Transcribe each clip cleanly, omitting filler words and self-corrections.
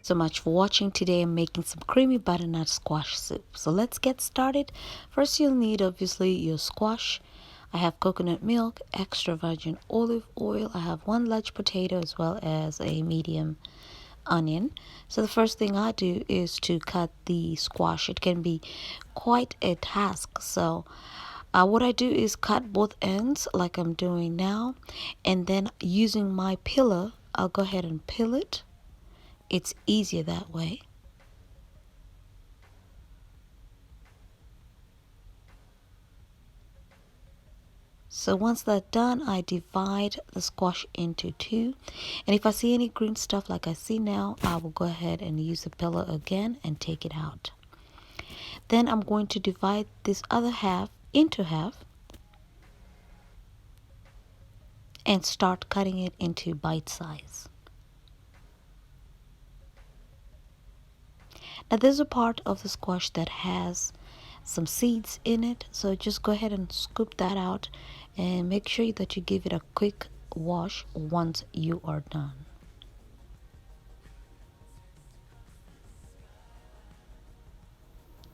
So much for watching. Today I'm making some creamy butternut squash soup. So let's get started. First you'll need obviously your squash. I have coconut milk, extra virgin olive oil. I have one large potato as well as a medium onion. So the first thing I do is to cut the squash. It can be quite a task. So what I do is cut both ends like I'm doing now, and then using my peeler I'll go ahead and peel it. It's easier that way. So once that's done, I divide the squash into two. And if I see any green stuff like I see now, I will go ahead and use the peeler again and take it out. Then I'm going to divide this other half into half and start cutting it into bite size. Now there's a part of the squash that has some seeds in it, so just go ahead and scoop that out and make sure that you give it a quick wash once you are done.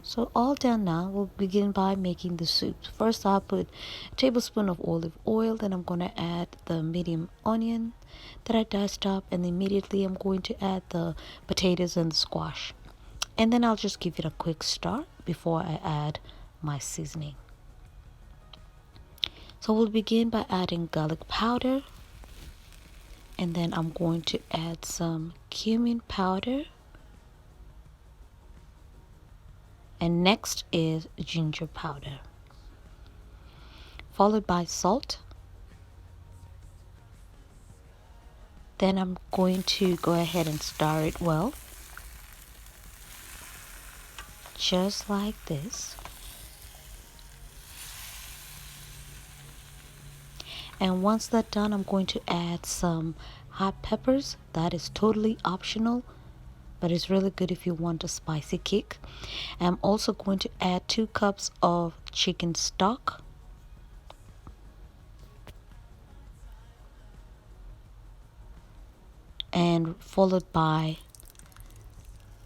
So all done now, we'll begin by making the soup. First I'll put a tablespoon of olive oil, then I'm going to add the medium onion that I diced up, and immediately I'm going to add the potatoes and the squash. And then I'll just give it a quick stir before I add my seasoning. So we'll begin by adding garlic powder, and then I'm going to add some cumin powder, and next is ginger powder, followed by salt. Then I'm going to go ahead and stir it well, just like this. And once that's done, I'm going to add some hot peppers. That is totally optional, but it's really good if you want a spicy kick. I'm also going to add 2 cups of chicken stock, and followed by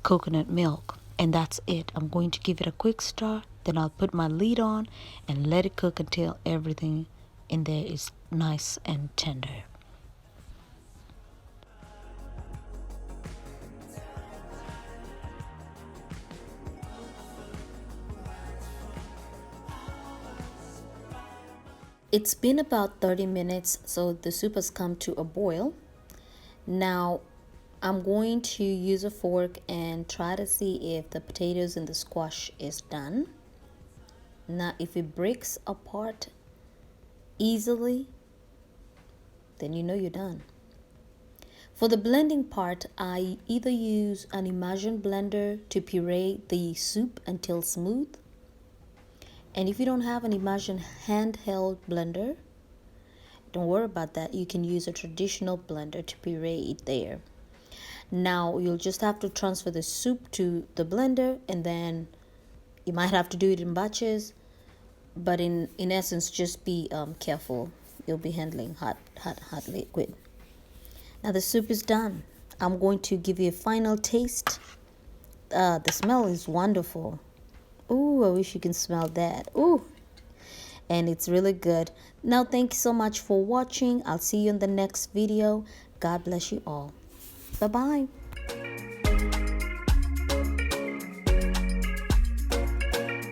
coconut milk. And that's it. I'm going to give it a quick stir, then I'll put my lid on and let it cook until everything in there is nice and tender. It's been about 30 minutes, so the soup has come to a boil. Now I'm going to use a fork and try to see if the potatoes and the squash is done. Now if it breaks apart easily, then you know you're done. For the blending part, I either use an immersion blender to puree the soup until smooth. And if you don't have an immersion handheld blender, don't worry about that. You can use a traditional blender to puree it there. Now you'll just have to transfer the soup to the blender, and then you might have to do it in batches, but in essence, just be careful. You'll be handling hot liquid. Now the soup is done. I'm going to give you a final taste. The smell is wonderful. Ooh, I wish you can smell that. Ooh, and it's really good. Now thank you so much for watching. I'll see you in the next video. God bless you all. Bye-bye.